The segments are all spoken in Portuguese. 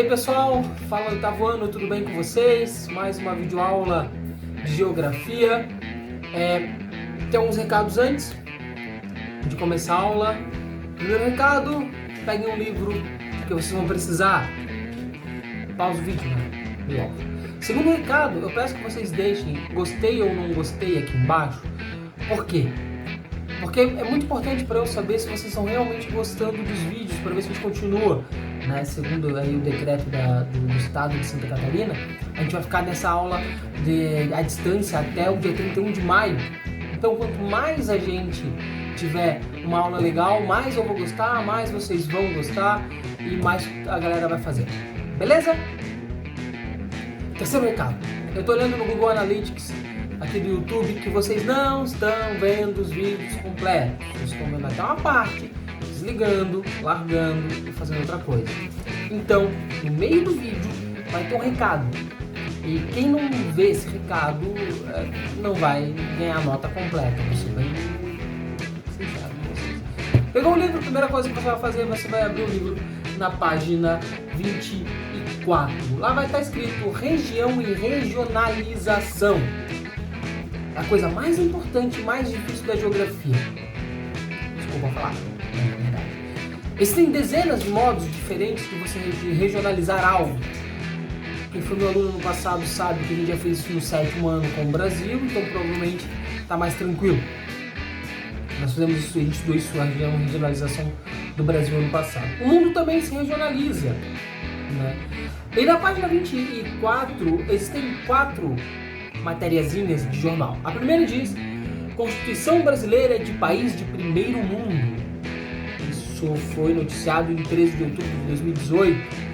pessoal, fala oitavo ano, tudo bem com vocês? Mais uma videoaula de geografia. Tem alguns recados antes de começar a aula. Primeiro recado, peguem um livro que vocês vão precisar. Pausa o vídeo, né? Segundo recado, eu peço que vocês deixem gostei ou não gostei aqui embaixo. Por quê? Porque é muito importante para eu saber se vocês estão realmente gostando dos vídeos, para ver se a gente continua, né? Segundo aí o decreto do estado de Santa Catarina, a gente vai ficar nessa aula à distância até o dia 31 de maio. Então, quanto mais a gente tiver uma aula legal, mais eu vou gostar, mais vocês vão gostar e mais a galera vai fazer. Beleza? Terceiro recado. Eu estou olhando no Google Analytics aqui do YouTube que vocês não estão vendo os vídeos completos. Vocês estão vendo até uma parte, desligando, largando e fazendo outra coisa. Então, no meio do vídeo vai ter um recado. E quem não vê esse recado não vai ganhar a nota completa. Você vai sincero com vocês. Pegou o livro, a primeira coisa que você vai fazer, você vai abrir o livro na página 24. Lá vai estar escrito região e regionalização. A coisa mais importante e mais difícil da geografia. Desculpa falar, é verdade. Existem dezenas de modos diferentes de você regionalizar algo. Quem foi meu aluno no passado sabe que a gente já fez isso no 7º ano com o Brasil, então provavelmente está mais tranquilo. Nós fizemos isso, a gente estudou isso, a regionalização do Brasil ano passado. O mundo também se regionaliza, né? E na página 24 existem 4 matériazinhas de jornal. A primeira diz: Constituição brasileira de país de primeiro mundo. Isso foi noticiado em 13 de outubro de 2018.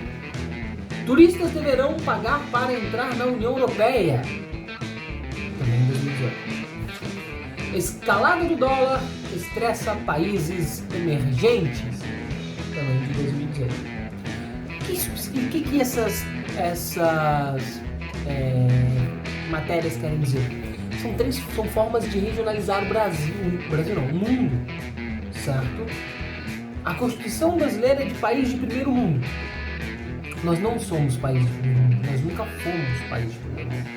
Turistas deverão pagar para entrar na União Europeia. Também em 2018. Escalada do dólar estressa países emergentes. Também de 2018. O que essas matérias querem dizer? São formas de regionalizar o o mundo, certo? A Constituição brasileira é de país de primeiro mundo. Nós não somos país de primeiro mundo, nós nunca fomos país de primeiro mundo.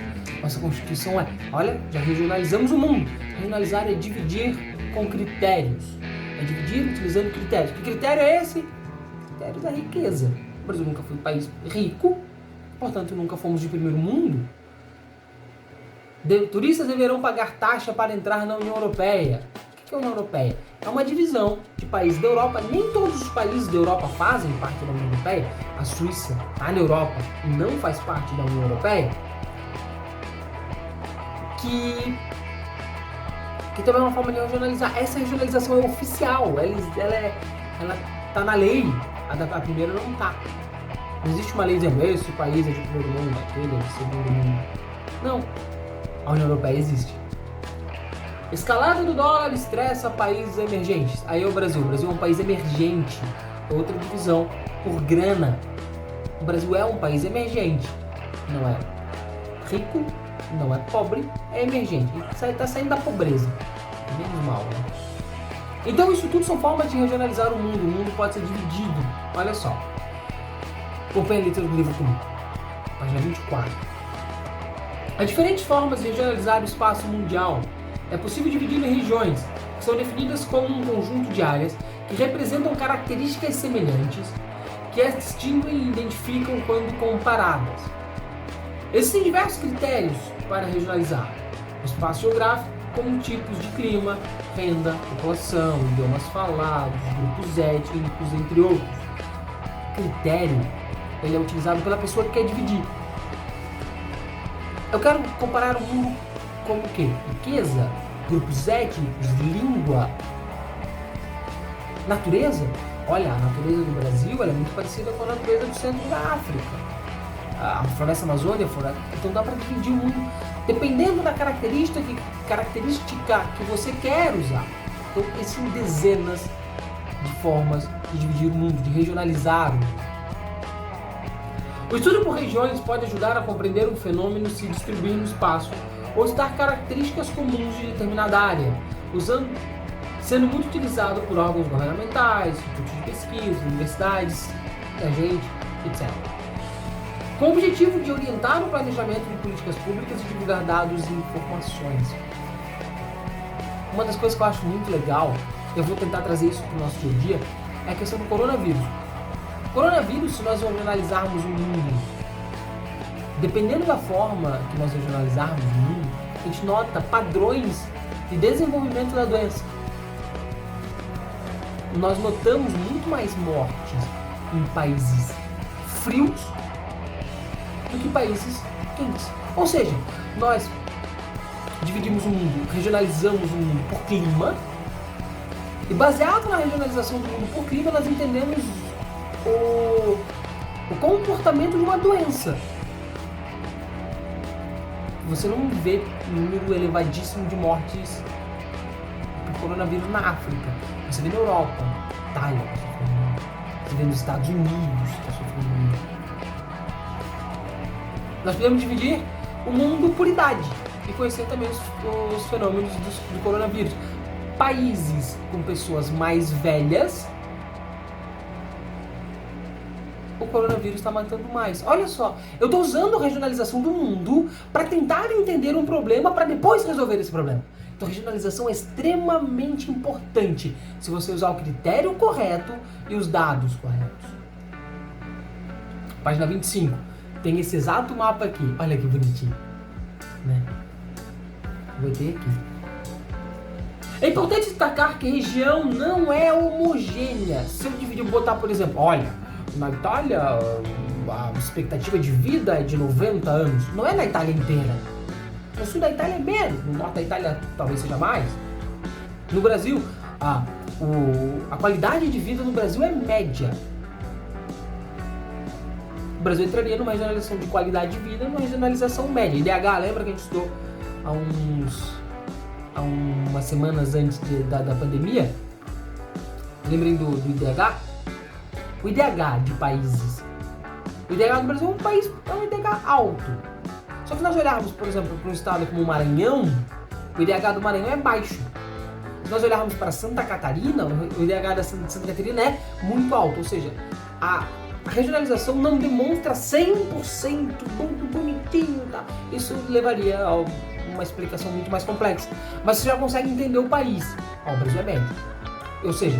Nossa Constituição olha, já regionalizamos o mundo. Regionalizar é dividir com critérios. É dividir utilizando critérios. Que critério é esse? Critério da riqueza. O Brasil nunca foi um país rico, portanto nunca fomos de primeiro mundo. Turistas deverão pagar taxa para entrar na União Europeia. O que é a União Europeia? É uma divisão de países da Europa. Nem todos os países da Europa fazem parte da União Europeia. A Suíça está na Europa e não faz parte da União Europeia. Que também é uma forma de regionalizar. Essa regionalização é oficial. Ela está na lei. A primeira não está. Não existe uma lei dizendo esse país é de primeiro mundo, aquele é de segundo mundo. Não. A União Europeia existe. Escalada do dólar estressa países emergentes. Aí é o Brasil. O Brasil é um país emergente. Outra divisão por grana. O Brasil é um país emergente. Não é rico, não é pobre, é emergente. Está saindo da pobreza. Menos mal, né? Então isso tudo são formas de regionalizar o mundo. O mundo pode ser dividido. Olha só. Acompanhe a leitura do livro comigo. Página 24. Há diferentes formas de regionalizar o espaço mundial. É possível dividir em regiões, que são definidas como um conjunto de áreas que representam características semelhantes, que as distinguem e identificam quando comparadas. Existem diversos critérios para regionalizar o espaço geográfico, como tipos de clima, renda, população, idiomas falados, grupos étnicos, entre outros. O critério ele é utilizado pela pessoa que quer dividir. Eu quero comparar o mundo como o quê? Riqueza, grupos étnicos, língua, natureza. Olha, a natureza do Brasil ela é muito parecida com a natureza do centro da África. A floresta amazônica, então dá para dividir o mundo dependendo da característica que você quer usar. Então existem dezenas de formas de dividir o mundo, de regionalizar o mundo. O estudo por regiões pode ajudar a compreender um fenômeno se distribuir no espaço ou estudar características comuns de determinada área, sendo muito utilizado por órgãos governamentais, institutos de pesquisa, universidades, gente, etc. com o objetivo de orientar o planejamento de políticas públicas e divulgar dados e informações. Uma das coisas que eu acho muito legal, eu vou tentar trazer isso para o nosso dia a dia, é a questão do coronavírus. O coronavírus, se nós regionalizarmos o mundo, dependendo da forma que nós regionalizarmos o mundo, a gente nota padrões de desenvolvimento da doença. Nós notamos muito mais mortes em países frios do que países quentes. Ou seja, nós dividimos o mundo, regionalizamos o mundo por clima, e baseado na regionalização do mundo por clima, nós entendemos o comportamento de uma doença. Você não vê um número elevadíssimo de mortes por coronavírus na África. Você vê na Europa, Itália está sofrendo, você vê nos Estados Unidos está sofrendo muito. Nós podemos dividir o mundo por idade e conhecer também os fenômenos do coronavírus. Países com pessoas mais velhas, o coronavírus está matando mais. Olha só, eu estou usando a regionalização do mundo para tentar entender um problema para depois resolver esse problema. Então a regionalização é extremamente importante se você usar o critério correto e os dados corretos. Página 25. Tem esse exato mapa aqui. Olha que bonitinho. Né? Vou ter aqui. É importante destacar que a região não é homogênea. Se eu dividir, botar, por exemplo, olha, na Itália a expectativa de vida é de 90 anos. Não é na Itália inteira. No sul da Itália é menos, no norte da Itália talvez seja mais. No Brasil, a qualidade de vida no Brasil é média. O Brasil entraria numa regionalização de qualidade de vida, numa regionalização média. IDH, lembra que a gente estudou há umas semanas antes da pandemia? Lembrem do IDH? O IDH de países. O IDH do Brasil é um IDH alto. Só que se nós olharmos, por exemplo, para um estado como o Maranhão, o IDH do Maranhão é baixo. Se nós olharmos para Santa Catarina, o IDH da Santa Catarina é muito alto. Ou seja, a regionalização não demonstra 100% muito bonitinho, tá? Isso levaria a uma explicação muito mais complexa. Mas você já consegue entender o país. O Brasil é médio. Ou seja,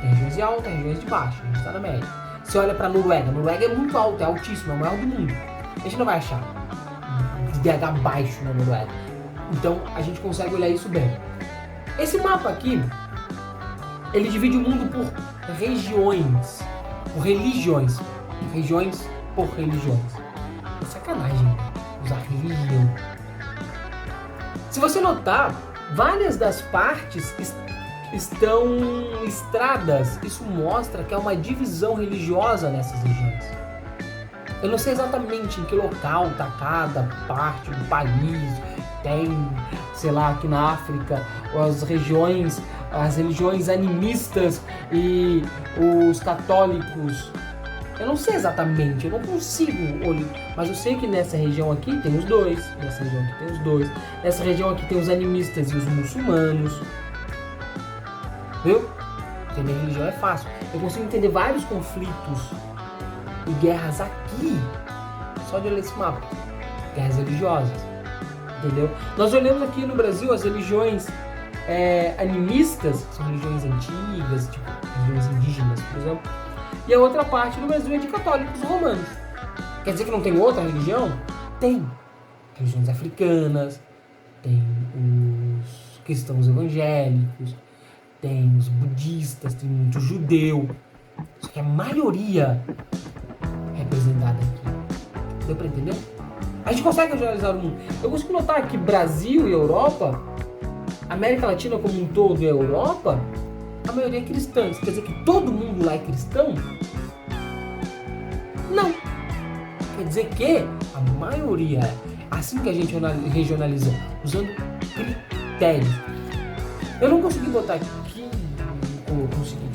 tem regiões de alta, tem regiões de baixa. A gente está na média. Você olha para a Noruega. Noruega é muito alto, é altíssimo, é o maior do mundo. A gente não vai achar IDH baixo na Noruega. Então a gente consegue olhar isso bem. Esse mapa aqui, ele divide o mundo por regiões, por religiões. Regiões por religiões. É sacanagem usar religião. Se você notar, várias das partes estão listradas. Isso mostra que há uma divisão religiosa nessas regiões. Eu não sei exatamente em que local está cada parte do país. Tem, sei lá, aqui na África, as religiões animistas e os católicos. Eu não sei exatamente, eu não consigo olhar, mas eu sei que nessa região aqui tem os dois, nessa região aqui tem os dois, nessa região aqui tem os animistas e os muçulmanos. Viu? Entender religião é fácil. Eu consigo entender vários conflitos e guerras aqui, só de olhar esse mapa. Guerras religiosas, entendeu? Nós olhamos aqui no Brasil as religiões animistas, que são religiões antigas, tipo religiões indígenas, por exemplo. E a outra parte do Brasil é de católicos romanos. Quer dizer que não tem outra religião? Tem. Religiões africanas, tem os cristãos evangélicos, tem os budistas, tem muito judeu. Só que a maioria representada aqui. Deu pra entender? A gente consegue regionalizar o mundo. Eu consigo notar que Brasil e Europa, América Latina como um todo e a Europa, a maioria é cristã. Isso quer dizer que todo mundo lá é cristão? Não. Quer dizer que a maioria é. Assim que a gente regionaliza, usando critérios. Eu não consegui botar aqui. Eu consegui,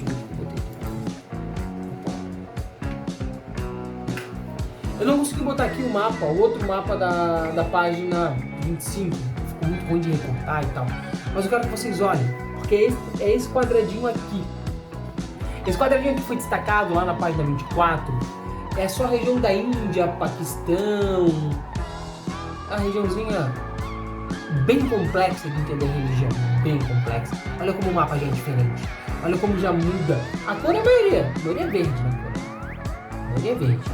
eu não consegui botar aqui o mapa, o outro mapa da página 25. Ficou muito ruim de recortar e tal. Mas eu quero que vocês olhem, porque é esse quadradinho aqui. Esse quadradinho aqui foi destacado lá na página 24, é só a região da Índia, Paquistão, a regiãozinha bem complexa de entender a religião, bem complexa. Olha como o mapa já é diferente, olha como já muda. A cor é a maioria é verde na cor, a maioria é verde.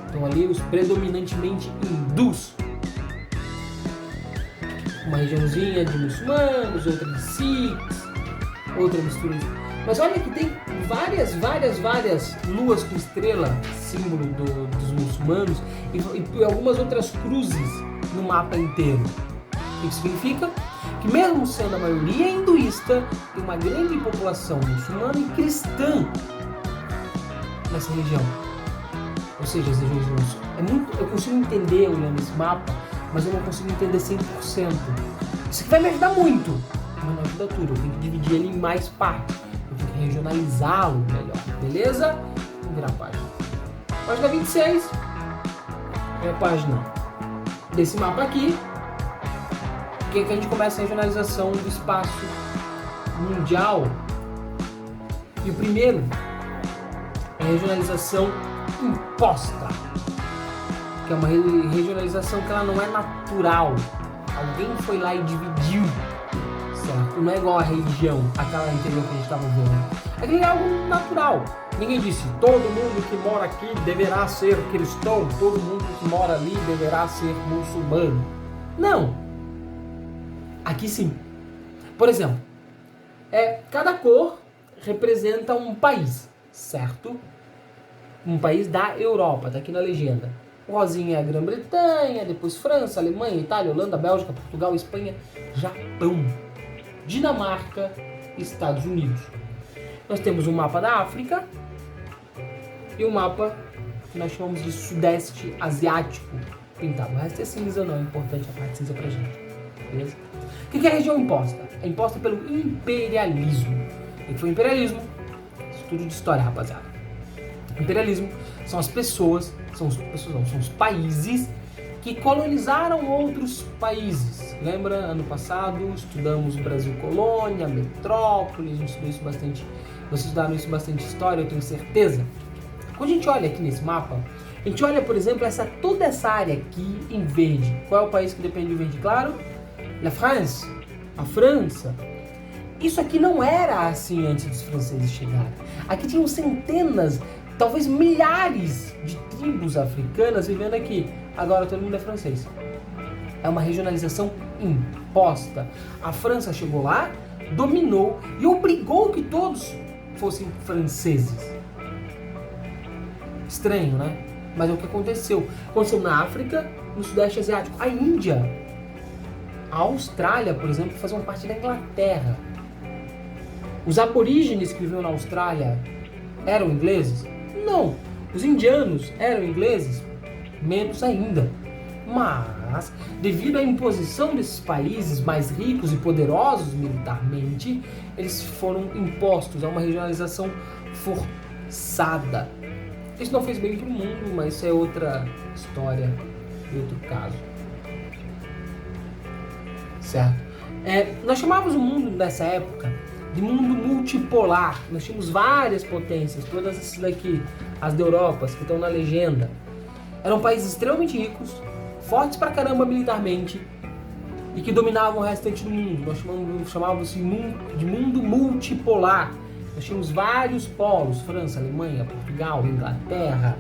Então ali os predominantemente hindus, uma regiãozinha de muçulmanos, outra de sikhs, outra mistura. Mas olha que tem várias luas com estrela, símbolo dos muçulmanos, e algumas outras cruzes no mapa inteiro. O que significa? Que mesmo sendo a maioria hinduísta, tem uma grande população muçulmana e cristã nessa região. Ou seja, as regiões do sul. Eu consigo entender olhando esse mapa, mas eu não consigo entender 100%. Isso aqui vai me ajudar muito, mas não ajuda tudo. Eu tenho que dividir ele em mais partes. Eu tenho que regionalizá-lo melhor, beleza? Vamos virar a página. Página 26 é a página desse mapa aqui, que a gente começa a regionalização do espaço mundial. E o primeiro é a regionalização imposta, que é uma regionalização que ela não é natural. Alguém foi lá e dividiu, certo? Não é igual a religião, aquela anterior que a gente estava vendo. Aquilo é algo natural. Ninguém disse, todo mundo que mora aqui deverá ser cristão, todo mundo que mora ali deverá ser muçulmano. Não. Aqui sim. Por exemplo, cada cor representa um país, certo? Um país da Europa, tá aqui na legenda. O rosinha é a Grã-Bretanha, depois França, Alemanha, Itália, Holanda, Bélgica, Portugal, Espanha, Japão, Dinamarca, Estados Unidos. Nós temos um mapa da África e um mapa que nós chamamos de Sudeste Asiático pintado. O resto é cinza, não é importante a parte cinza pra gente. Beleza? O que é a região imposta? É imposta pelo imperialismo. O que foi o imperialismo? Estudo de história, rapaziada. Imperialismo são as pessoas, são os países que colonizaram outros países. Lembra, ano passado, estudamos o Brasil colônia, metrópole, a gente estudou isso bastante, vocês estudaram isso bastante história, eu tenho certeza. Quando a gente olha aqui nesse mapa, a gente olha, por exemplo, toda essa área aqui em verde. Qual é o país que depende de verde claro? La France, a França. Isso aqui não era assim antes dos franceses chegarem. Aqui tinham centenas, talvez milhares de tribos africanas vivendo aqui. Agora todo mundo é francês. É uma regionalização imposta. A França chegou lá, dominou e obrigou que todos fossem franceses. Estranho, né? Mas é o que aconteceu. Aconteceu na África, no Sudeste Asiático. A Índia, a Austrália, por exemplo, faziam parte da Inglaterra. Os aborígenes que viviam na Austrália eram ingleses? Não. Os indianos eram ingleses? Menos ainda. Mas, devido à imposição desses países mais ricos e poderosos militarmente, eles foram impostos a uma regionalização forçada. Isso não fez bem para o mundo, mas isso é outra história e outro caso. Certo? Nós chamávamos o mundo nessa época de mundo multipolar. Nós tínhamos várias potências, todas essas daqui, as da Europa, que estão na legenda. Eram países extremamente ricos, fortes pra caramba militarmente e que dominavam o restante do mundo. Nós chamávamos de mundo multipolar. Nós tínhamos vários polos, França, Alemanha, Portugal, Inglaterra,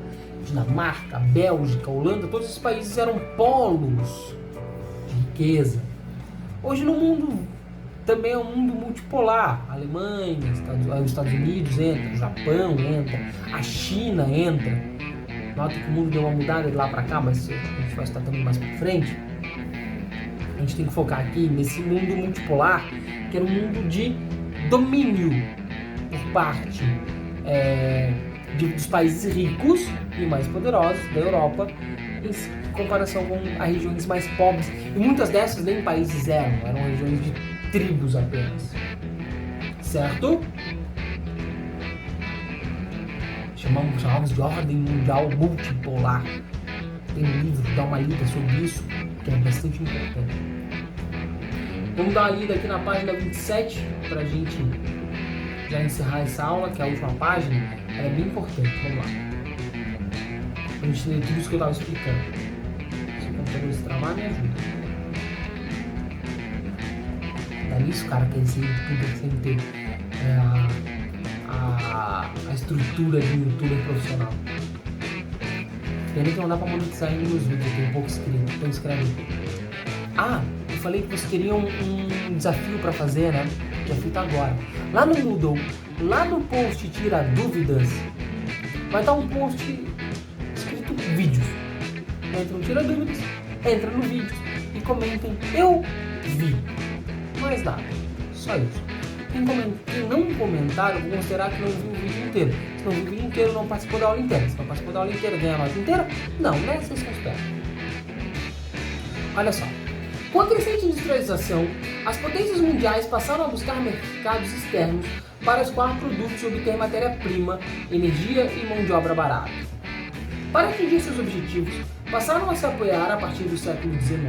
Dinamarca, Bélgica, Holanda, todos esses países eram polos de riqueza. Hoje no mundo também é um mundo multipolar. A Alemanha, os Estados Unidos entra, o Japão entra, a China entra. Nota que o mundo deu uma mudada de lá pra cá, mas a gente vai estar também mais pra frente. A gente tem que focar aqui nesse mundo multipolar, que era um mundo de domínio por parte dos países ricos e mais poderosos da Europa, em comparação com as regiões mais pobres. E muitas dessas nem países eram regiões de tribos apenas. Certo? Chamamos de ordem mundial multipolar. Tem um livro que dá uma lida sobre isso, que é bastante importante. Vamos dar uma lida aqui na página 27 pra gente já encerrar essa aula, que é a última página. Ela é bem importante. Vamos lá. pra gente entender tudo isso que eu tava explicando. Se o computador destravar, me ajuda. É isso, cara, quer dizer tudo sem ter a estrutura de um youtuber profissional. Pena que não dá pra monetizar ainda nos vídeos, tem pouco escrito, então escreve. Eu falei que vocês queriam um desafio pra fazer, né? O desafio tá agora. Lá no Moodle, lá no post Tira Dúvidas, vai estar um post escrito vídeos. Entra no Tira Dúvidas, entra no vídeo e comentem eu vi. Mais nada, só isso. Quem não comentar, eu vou considerar que não viu o vídeo inteiro. Se não viu o vídeo inteiro, não participou da aula inteira. Se não participou da aula inteira, ganha a nota inteira? Não, não é assim que se considera. Olha só. Com a crescente industrialização, as potências mundiais passaram a buscar mercados externos para escoar produtos e obter matéria-prima, energia e mão de obra barata. Para atingir seus objetivos, passaram a se apoiar a partir do século XIX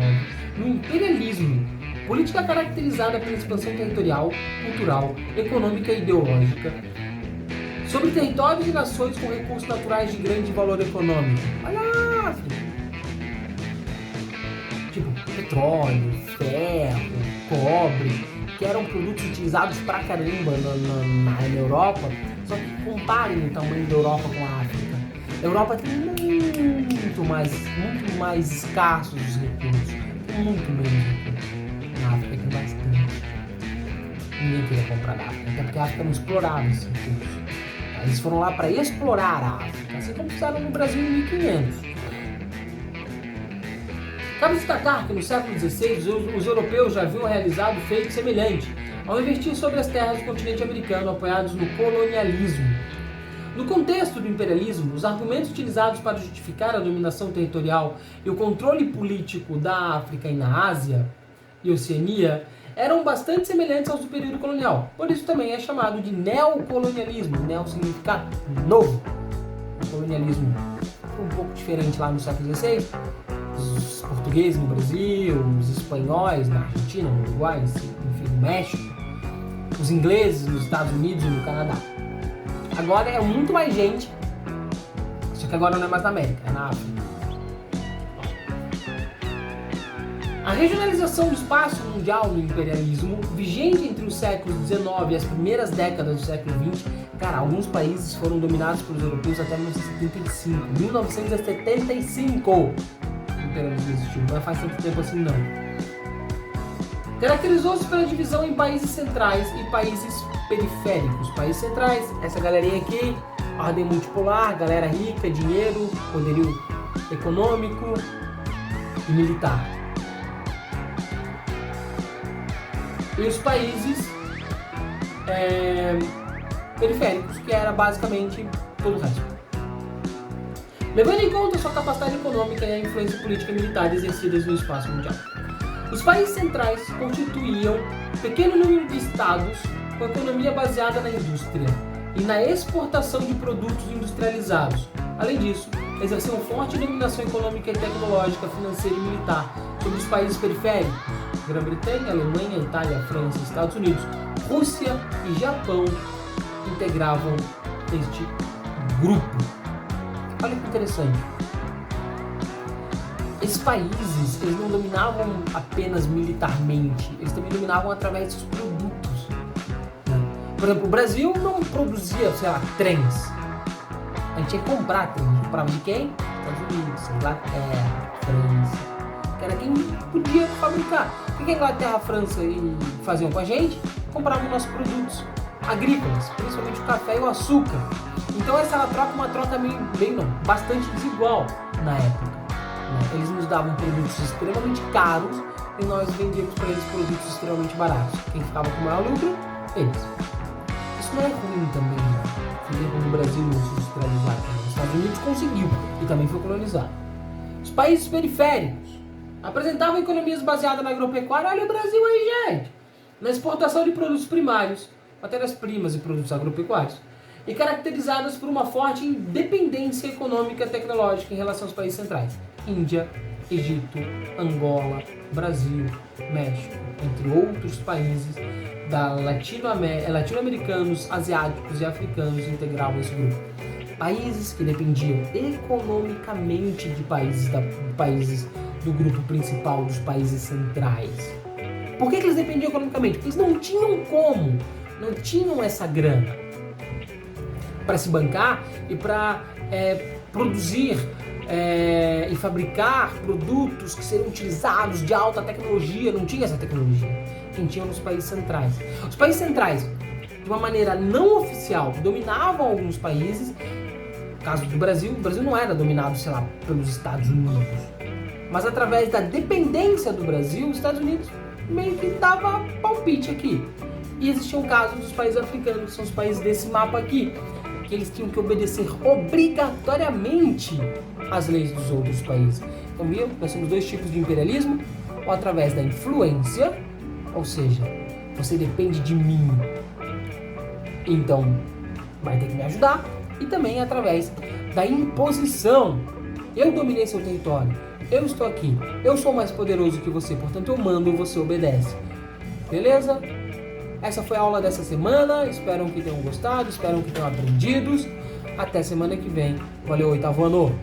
no imperialismo, política caracterizada pela expansão territorial, cultural, econômica e ideológica, sobre territórios e nações com recursos naturais de grande valor econômico. Olha lá, tipo petróleo, ferro, cobre, que eram produtos utilizados pra caramba na Europa. Só que comparem o tamanho da Europa com a África. A Europa tem muito mais escassos os recursos, tem muito menos recursos. Na África tem bastante. Ninguém queria comprar da África, até porque a África não explorava esses recursos. Eles foram lá para explorar a África, assim como fizeram no Brasil em 1500. Cabe destacar que no século XVI os europeus já haviam realizado feito semelhante, ao investir sobre as terras do continente americano apoiados no colonialismo. No contexto do imperialismo, os argumentos utilizados para justificar a dominação territorial e o controle político da África e na Ásia e Oceania eram bastante semelhantes aos do período colonial. Por isso também é chamado de neocolonialismo. Neo significa novo. O colonialismo foi um pouco diferente lá no século XVI. Os portugueses no Brasil, os espanhóis na Argentina, no Uruguai, enfim, no México, os ingleses nos Estados Unidos e no Canadá. Agora é muito mais gente, só que agora não é mais na América, é na África. A regionalização do espaço mundial no imperialismo, vigente entre os séculos XIX e as primeiras décadas do século XX, cara, alguns países foram dominados pelos europeus até 1975. 1975! O imperialismo existiu, não faz tanto tempo assim não. Caracterizou-se pela divisão em países centrais e países periféricos. Países centrais, essa galerinha aqui, ordem multipolar, galera rica, dinheiro, poderio econômico e militar. E os países periféricos, que era basicamente todo o resto. Levando em conta sua capacidade econômica e a influência política e militar exercidas no espaço mundial. Os países centrais constituíam um pequeno número de estados com economia baseada na indústria e na exportação de produtos industrializados. Além disso, exerciam forte dominação econômica e tecnológica, financeira e militar sobre os países periféricos. Grã-Bretanha, Alemanha, Itália, França, Estados Unidos, Rússia e Japão integravam este grupo. Olha que interessante. Esses países, eles não dominavam apenas militarmente, eles também dominavam através dos produtos. Né? Por exemplo, o Brasil não produzia, sei lá, trens. A gente tinha que comprar trens. A gente comprava de quem? Estados Unidos, Inglaterra, França. Que era quem podia fabricar. O que a Inglaterra, a França faziam com a gente? Compravam nossos produtos agrícolas, principalmente o café e o açúcar. Então essa era uma troca bastante desigual na época. Eles nos davam produtos extremamente caros e nós vendíamos para eles produtos extremamente baratos. Quem ficava com o maior lucro? Eles. Isso não é ruim também, né? Como o Brasil não se industrializar também. Os Estados Unidos conseguiu e também foi colonizado. Os países periféricos apresentavam economias baseadas na agropecuária. Olha o Brasil aí, gente! Na exportação de produtos primários, matérias-primas e produtos agropecuários, e caracterizadas por uma forte independência econômica e tecnológica em relação aos países centrais. Índia, Egito, Angola, Brasil, México, entre outros países latino-americanos, asiáticos e africanos integravam esse grupo. Países que dependiam economicamente de países do grupo principal, dos países centrais. Por que eles dependiam economicamente? Porque eles não tinham como, não tinham essa grana para se bancar e para produzir e fabricar produtos que seriam utilizados de alta tecnologia. Não tinha essa tecnologia. Quem tinha nos países centrais. Os países centrais, de uma maneira não oficial, dominavam alguns países. No caso do Brasil, o Brasil não era dominado, sei lá, pelos Estados Unidos. Mas através da dependência do Brasil, os Estados Unidos meio que dava palpite aqui. E existiam casos dos países africanos, que são os países desse mapa aqui, que eles tinham que obedecer obrigatoriamente às leis dos outros países. Então, viu? Nós temos dois tipos de imperialismo: ou através da influência, ou seja, você depende de mim, então vai ter que me ajudar, e também através da imposição. Eu dominei seu território, eu estou aqui, eu sou mais poderoso que você, portanto eu mando e você obedece. Beleza? Essa foi a aula dessa semana, espero que tenham gostado, espero que tenham aprendido. Até semana que vem. Valeu, oitavo ano!